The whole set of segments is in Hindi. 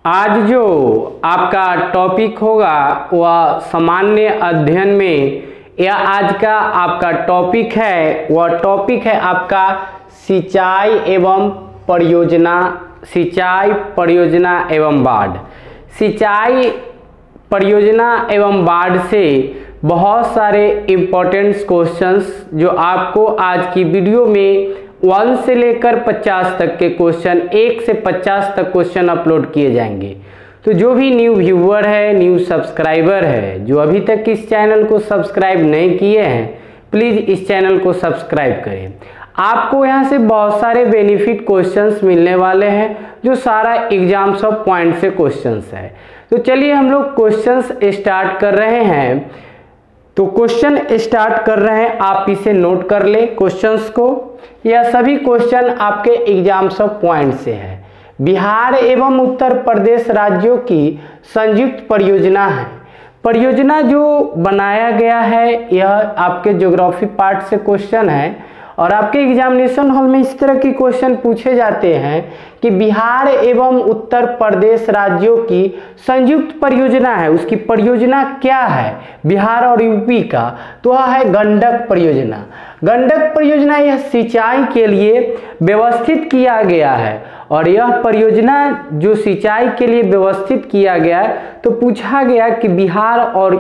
आज जो आपका टॉपिक होगा वह सामान्य अध्ययन में, या आज का आपका टॉपिक है वह टॉपिक है आपका सिंचाई एवं परियोजना, सिंचाई परियोजना एवं बाढ़। सिंचाई परियोजना एवं बाढ़ से बहुत सारे इम्पोर्टेंट क्वेश्चंस जो आपको आज की वीडियो में 1 से लेकर 50 तक के क्वेश्चन, 1 से 50 तक क्वेश्चन अपलोड किए जाएंगे। तो जो भी न्यू व्यूअर है, न्यू सब्सक्राइबर है, जो अभी तक इस चैनल को सब्सक्राइब नहीं किए हैं, प्लीज़ इस चैनल को सब्सक्राइब करें। आपको यहाँ से बहुत सारे बेनिफिट क्वेश्चंस मिलने वाले हैं जो सारा एग्जाम्स ऑफ पॉइंट से क्वेश्चंस है। तो चलिए हम लोग क्वेश्चंस स्टार्ट कर रहे हैं। तो क्वेश्चन स्टार्ट कर रहे हैं, आप इसे नोट कर ले क्वेश्चंस को। यह सभी क्वेश्चन आपके एग्जाम्स ऑफ पॉइंट से है। बिहार एवं उत्तर प्रदेश राज्यों की संयुक्त परियोजना है। परियोजना जो बनाया गया है यह आपके ज्योग्राफी पार्ट से क्वेश्चन है, और आपके एग्जामिनेशन हॉल में इस तरह के क्वेश्चन पूछे जाते हैं कि बिहार एवं उत्तर प्रदेश राज्यों की संयुक्त परियोजना है, उसकी परियोजना क्या है बिहार और यूपी का, तो वह है गंडक परियोजना। गंडक परियोजना यह सिंचाई के लिए व्यवस्थित किया गया है, और यह परियोजना जो सिंचाई के लिए व्यवस्थित किया गया है, तो पूछा गया कि बिहार और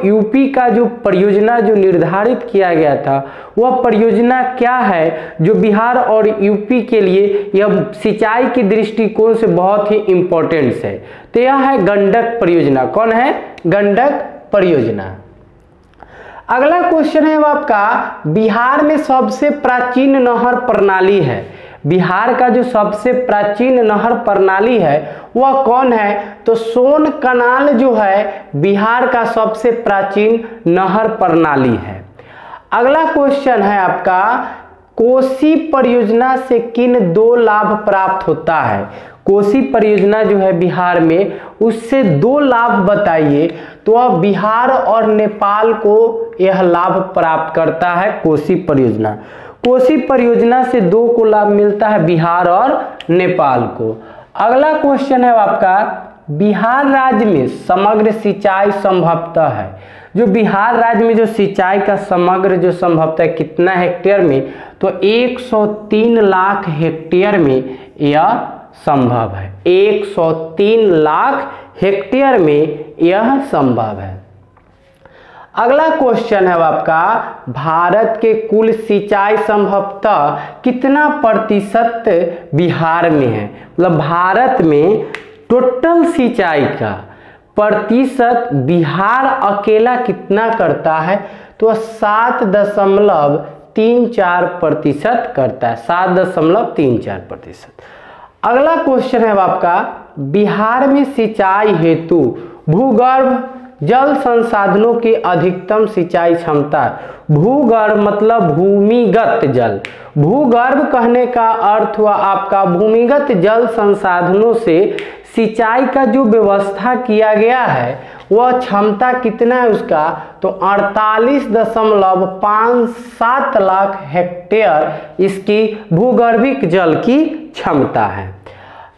यूपी का जो परियोजना जो निर्धारित किया गया था वह परियोजना क्या है जो बिहार और यूपी के लिए यह सिंचाई के दृष्टिकोण से बहुत ही इम्पोर्टेंट है। तो यह है गंडक परियोजना। कौन है? गंडक परियोजना। अगला क्वेश्चन है वो आपका, बिहार में सबसे प्राचीन नहर प्रणाली है। बिहार का जो सबसे प्राचीन नहर प्रणाली है वह कौन है? तो सोन कनाल जो है बिहार का सबसे प्राचीन नहर प्रणाली है। अगला क्वेश्चन है आपका, कोसी परियोजना से किन 2 लाभ प्राप्त होता है? कोसी परियोजना जो है बिहार में, उससे 2 लाभ बताइए। तो वह बिहार और नेपाल को यह लाभ प्राप्त करता है कोसी परियोजना। कोसी परियोजना से 2 को लाभ मिलता है बिहार और नेपाल को। अगला क्वेश्चन है आपका, बिहार राज्य में समग्र सिंचाई संभवतः है। जो बिहार राज्य में जो सिंचाई का समग्र जो संभवतः कितना हेक्टेयर में? तो 103 लाख हेक्टेयर में यह संभव है। 103 लाख हेक्टेयर में यह संभव है। अगला क्वेश्चन है आपका, भारत के कुल सिंचाई संभवतः कितना प्रतिशत बिहार में है? मतलब भारत में टोटल सिंचाई का प्रतिशत बिहार अकेला कितना करता है? तो 7.34% करता है। 7.34%। अगला क्वेश्चन है आपका, बिहार में सिंचाई हेतु भूगर्भ जल संसाधनों की अधिकतम सिंचाई क्षमता। भूगर्भ मतलब भूमिगत जल। भूगर्भ कहने का अर्थ हुआ आपका भूमिगत जल संसाधनों से सिंचाई का जो व्यवस्था किया गया है वह क्षमता कितना है उसका? तो 48.57 लाख हेक्टेयर इसकी भूगर्भिक जल की क्षमता है।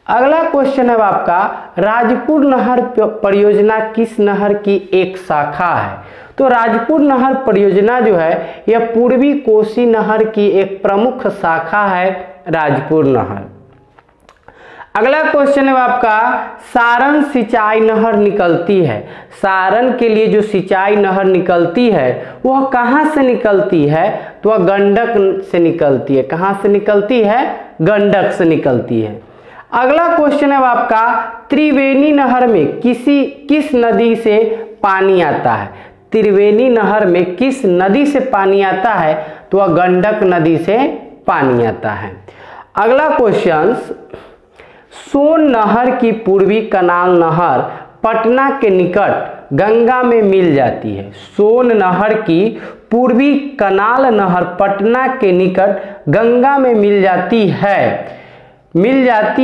अगला क्वेश्चन है आपका, राजपुर नहर परियोजना किस नहर की एक शाखा है? तो राजपुर नहर परियोजना जो है यह पूर्वी कोसी नहर की एक प्रमुख शाखा है, राजपुर नहर। अगला क्वेश्चन है आपका, सारण सिंचाई नहर निकलती है। सारण के लिए जो सिंचाई नहर निकलती है वह कहाँ से निकलती है? तो वह गंडक से निकलती है। कहाँ से निकलती है? गंडक से निकलती है। अगला क्वेश्चन है आपका, त्रिवेणी नहर में किस नदी से पानी आता है? त्रिवेणी नहर में किस नदी से पानी आता है? तो वह गंडक नदी से पानी आता है। अगला क्वेश्चन, सोन नहर की पूर्वी कनाल नहर पटना के निकट गंगा में मिल जाती है। सोन नहर की पूर्वी कनाल नहर पटना के निकट गंगा में मिल जाती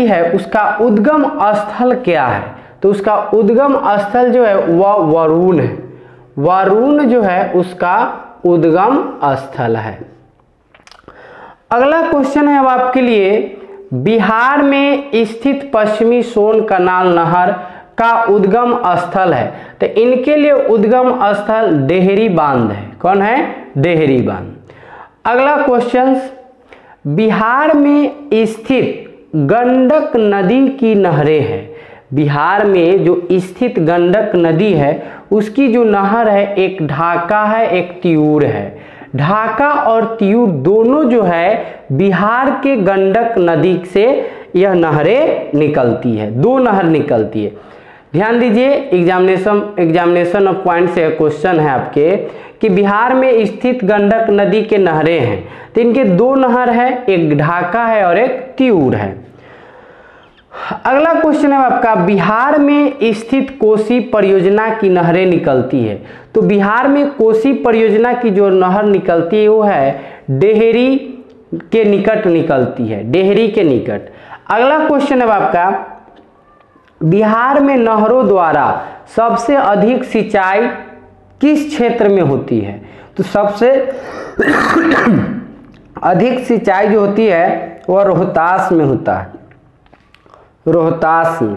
है। उसका उद्गम स्थल क्या है? तो उसका उद्गम स्थल जो है वह वरुण है। वरुण जो है उसका उद्गम स्थल है। अगला क्वेश्चन है अब आपके लिए, बिहार में स्थित पश्चिमी सोन कनाल नहर का उद्गम स्थल है? तो इनके लिए उद्गम स्थल डेहरी बांध है। कौन है? डेहरी बांध। अगला क्वेश्चन, बिहार में स्थित गंडक नदी की नहरें हैं। बिहार में जो स्थित गंडक नदी है उसकी जो नहर है, एक ढाका है, एक तिऊर है। ढाका और तिऊर दोनों जो है बिहार के गंडक नदी से यह नहरें निकलती है, दो नहर निकलती है। ध्यान दीजिए, एग्जामिनेशन ऑफ पॉइंट से क्वेश्चन है आपके कि बिहार में स्थित गंडक नदी के नहरें हैं, तो इनके दो नहर है, एक ढाका है और एक तिऊर है। अगला क्वेश्चन है आपका, बिहार में स्थित कोसी परियोजना की नहरें निकलती है। तो बिहार में कोसी परियोजना की जो नहर निकलती है वो है डेहरी के निकट निकलती है, डेहरी के निकट। अगला क्वेश्चन है आपका, बिहार में नहरों द्वारा सबसे अधिक सिंचाई किस क्षेत्र में होती है? तो सबसे अधिक सिंचाई जो होती है वह रोहतास में होता है। रोहतास में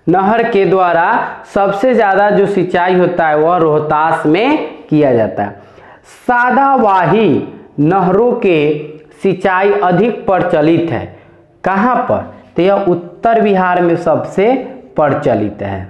नहर के द्वारा सबसे ज्यादा जो सिंचाई होता है वह रोहतास में किया जाता है। सादावाही नहरों के सिंचाई अधिक प्रचलित है, कहाँ पर? तो यह उत्तर बिहार में सबसे प्रचलित है।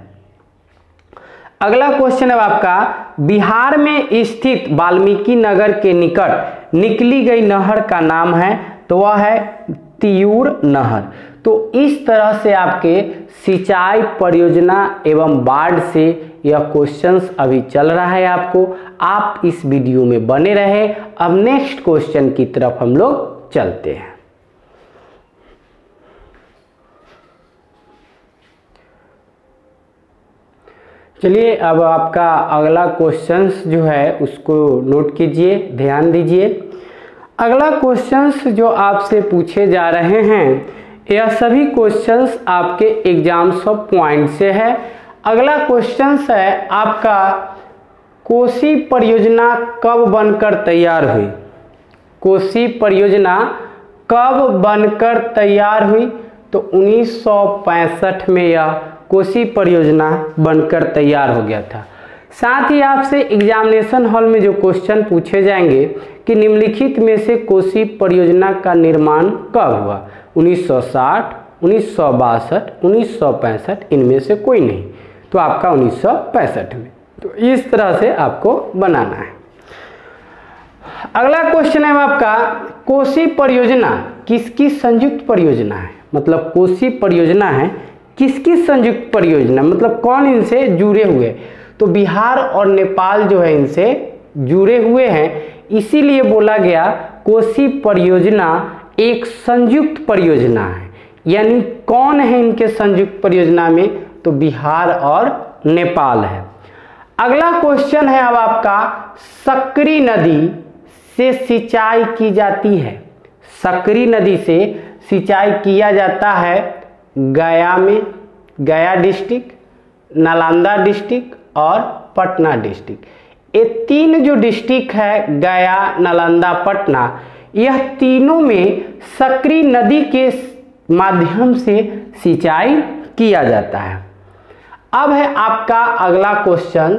अगला क्वेश्चन है आपका, बिहार में स्थित वाल्मीकि नगर के निकट निकली गई नहर का नाम है? तो वह है तिऊर नहर। तो इस तरह से आपके सिंचाई परियोजना एवं बाढ़ से यह क्वेश्चंस अभी चल रहा है आपको। आप इस वीडियो में बने रहे। अब नेक्स्ट क्वेश्चन की तरफ हम लोग चलते हैं। चलिए, अब आपका अगला क्वेश्चंस जो है उसको नोट कीजिए, ध्यान दीजिए। अगला क्वेश्चंस जो आपसे पूछे जा रहे हैं यह सभी क्वेश्चंस आपके एग्जाम्स ऑफ पॉइंट से है। अगला क्वेश्चंस है आपका, कोसी परियोजना कब बनकर तैयार हुई? कोसी परियोजना कब बनकर तैयार हुई? तो 1965 में यह कोसी परियोजना बनकर तैयार हो गया था। साथ ही आपसे एग्जामिनेशन हॉल में जो क्वेश्चन पूछे जाएंगे कि निम्नलिखित में से कोसी परियोजना का निर्माण कब हुआ? 1960, 1962, 1965, इनमें से कोई नहीं, तो आपका 1965 में। तो इस तरह से आपको बनाना है। अगला क्वेश्चन है आपका, कोसी परियोजना किसकी संयुक्त परियोजना है? मतलब कोसी परियोजना है किसकी संयुक्त परियोजना, मतलब कौन इनसे जुड़े हुए? तो बिहार और नेपाल जो है इनसे जुड़े हुए हैं, इसीलिए बोला गया कोसी परियोजना एक संयुक्त परियोजना है। यानी कौन है इनके संयुक्त परियोजना में? तो बिहार और नेपाल है। अगला क्वेश्चन है अब आपका, सकरी नदी से सिंचाई की जाती है। सकरी नदी से सिंचाई किया जाता है गया में, गया डिस्ट्रिक्ट, नालंदा डिस्ट्रिक्ट और पटना डिस्ट्रिक्ट। ये तीन जो डिस्ट्रिक्ट है, गया, नालंदा, पटना, यह तीनों में सकरी नदी के माध्यम से सिंचाई किया जाता है। अब है आपका अगला क्वेश्चन,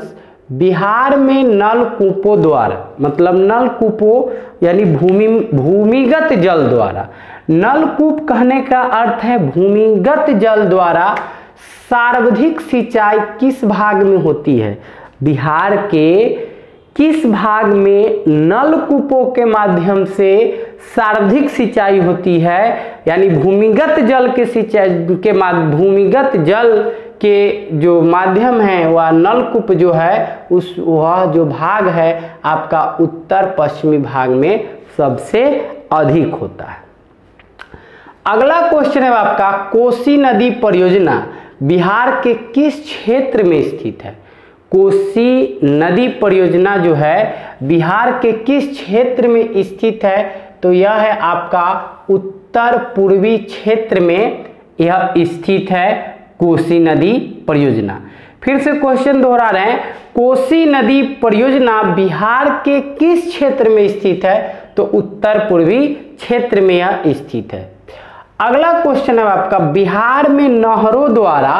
बिहार में नलकूपों द्वारा, मतलब नलकूपों यानी भूमिगत जल द्वारा, नलकूप कहने का अर्थ है भूमिगत जल द्वारा सर्वाधिक सिंचाई किस भाग में होती है? बिहार के किस भाग में नलकूपों के माध्यम से सर्वाधिक सिंचाई होती है? यानी भूमिगत जल के सिंचाई के भूमिगत जल के जो माध्यम है वह नलकूप जो है वह जो भाग है आपका उत्तर पश्चिमी भाग में सबसे अधिक होता है। अगला क्वेश्चन है आपका, कोसी नदी परियोजना बिहार के किस क्षेत्र में स्थित है? कोसी नदी परियोजना जो है बिहार के किस क्षेत्र में स्थित है? तो यह है आपका उत्तर पूर्वी क्षेत्र में यह स्थित है कोसी नदी परियोजना। फिर से क्वेश्चन दोहरा रहे हैं, कोसी नदी परियोजना बिहार के किस क्षेत्र में स्थित है? तो उत्तर पूर्वी क्षेत्र में यह स्थित है। अगला क्वेश्चन है आपका, बिहार में नहरों द्वारा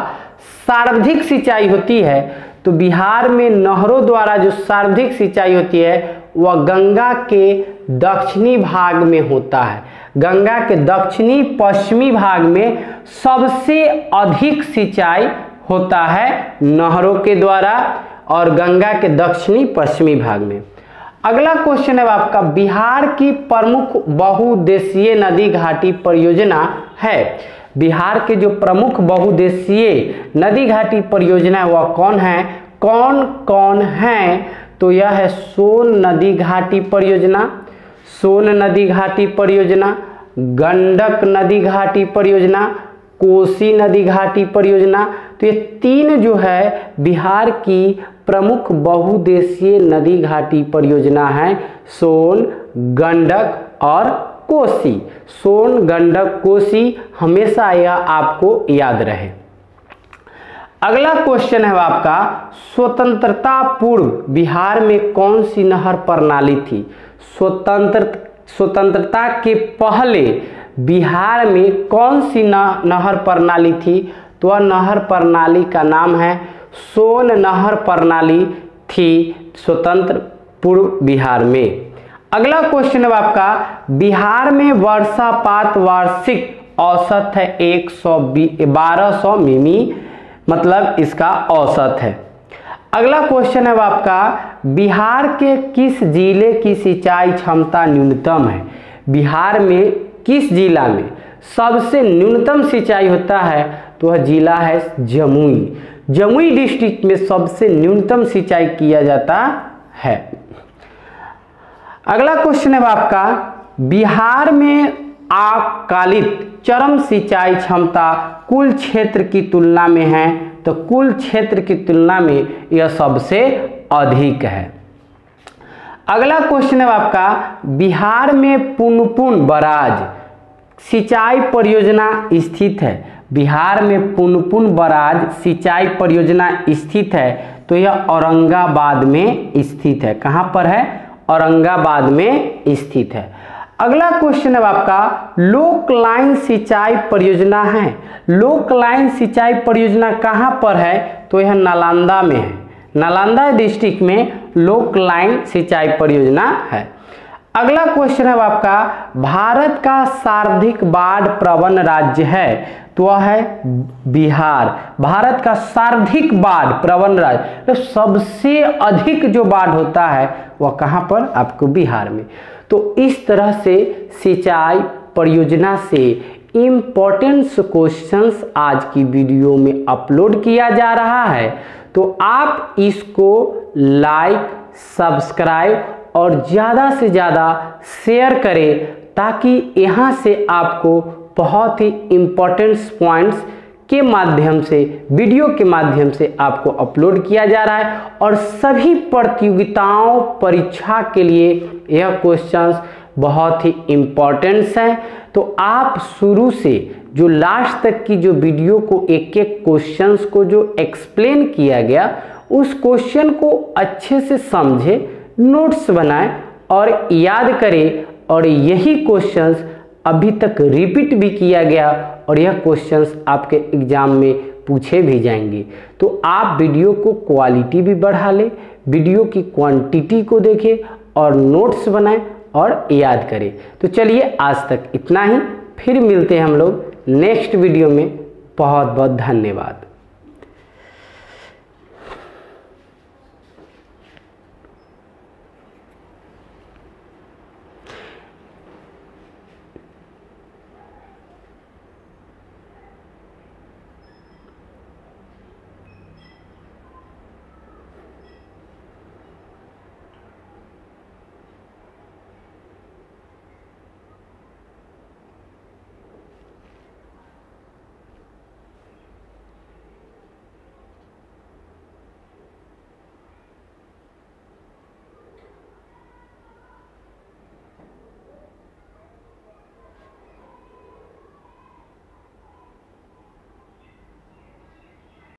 सर्वाधिक सिंचाई होती है। तो बिहार में नहरों द्वारा जो सर्वाधिक सिंचाई होती है वह गंगा के दक्षिणी भाग में होता है। गंगा के दक्षिणी पश्चिमी भाग में सबसे अधिक सिंचाई होता है नहरों के द्वारा और गंगा के दक्षिणी पश्चिमी भाग में। अगला क्वेश्चन है आपका, बिहार की प्रमुख बहुउद्देशीय नदी घाटी परियोजना है। बिहार के जो प्रमुख बहुउद्देशीय नदी घाटी परियोजना है वह कौन कौन है? तो यह है सोन नदी घाटी परियोजना, सोन नदी घाटी परियोजना, गंडक नदी घाटी परियोजना, कोसी नदी घाटी परियोजना। तो ये तीन जो है बिहार की प्रमुख बहुउद्देशीय नदी घाटी परियोजना है, सोन, गंडक और कोसी। सोन, गंडक, कोसी हमेशा यह आपको याद रहे। अगला क्वेश्चन है आपका, स्वतंत्रता पूर्व बिहार में कौन सी नहर प्रणाली थी? स्वतंत्रता के पहले बिहार में कौन सी नहर प्रणाली थी? तो वह नहर प्रणाली का नाम है सोन नहर प्रणाली थी स्वतंत्र पूर्व बिहार में। अगला क्वेश्चन है आपका, बिहार में वर्षापात वार्षिक औसत है 1200 मिमी, मतलब इसका औसत है। अगला क्वेश्चन है आपका, बिहार के किस जिले की सिंचाई क्षमता न्यूनतम है? बिहार में किस जिला में सबसे न्यूनतम सिंचाई होता है? तो वह जिला है जमुई। जमुई डिस्ट्रिक्ट में सबसे न्यूनतम सिंचाई किया जाता है। अगला क्वेश्चन है आपका, बिहार में आकालित चरम सिंचाई क्षमता कुल क्षेत्र की तुलना में है। तो कुल क्षेत्र की तुलना में यह सबसे अधिक है। अगला क्वेश्चन है आपका, बिहार में पुनपुन बराज सिंचाई परियोजना स्थित है। बिहार में पुनपुन बराज सिंचाई परियोजना स्थित है। तो यह औरंगाबाद में स्थित है। कहाँ पर है? औरंगाबाद में स्थित है। अगला क्वेश्चन है आपका, लोक लाइन सिंचाई परियोजना है। लोक लाइन सिंचाई परियोजना कहाँ पर है? तो यह नालंदा में है। नालंदा डिस्ट्रिक्ट में लोक लाइन सिंचाई परियोजना है। अगला क्वेश्चन है आपका, भारत का सर्वाधिक बाढ़ प्रवण राज्य है। तो वह है बिहार। भारत का सर्वाधिक बाढ़ प्रवण राज्य, तो सबसे अधिक जो बाढ़ होता है वह कहाँ पर? आपको बिहार में। तो इस तरह से सिंचाई परियोजना से इम्पोर्टेंट क्वेश्चंस आज की वीडियो में अपलोड किया जा रहा है। तो आप इसको लाइक, सब्सक्राइब और ज़्यादा से ज़्यादा शेयर करें, ताकि यहाँ से आपको बहुत ही इम्पोर्टेंट पॉइंट्स के माध्यम से, वीडियो के माध्यम से आपको अपलोड किया जा रहा है। और सभी प्रतियोगिताओं, परीक्षा के लिए यह क्वेश्चंस बहुत ही इम्पोर्टेंट्स हैं। तो आप शुरू से जो लास्ट तक की जो वीडियो को एक एक क्वेश्चंस को जो एक्सप्लेन किया गया, उस क्वेश्चन को अच्छे से समझे, नोट्स बनाएं और याद करें। और यही क्वेश्चंस अभी तक रिपीट भी किया गया और यह क्वेश्चंस आपके एग्जाम में पूछे भी जाएंगे। तो आप वीडियो को क्वालिटी भी बढ़ा लें, वीडियो की क्वांटिटी को देखें और नोट्स बनाएं और याद करें। तो चलिए आज तक इतना ही, फिर मिलते हैं हम लोग नेक्स्ट वीडियो में। बहुत बहुत धन्यवाद।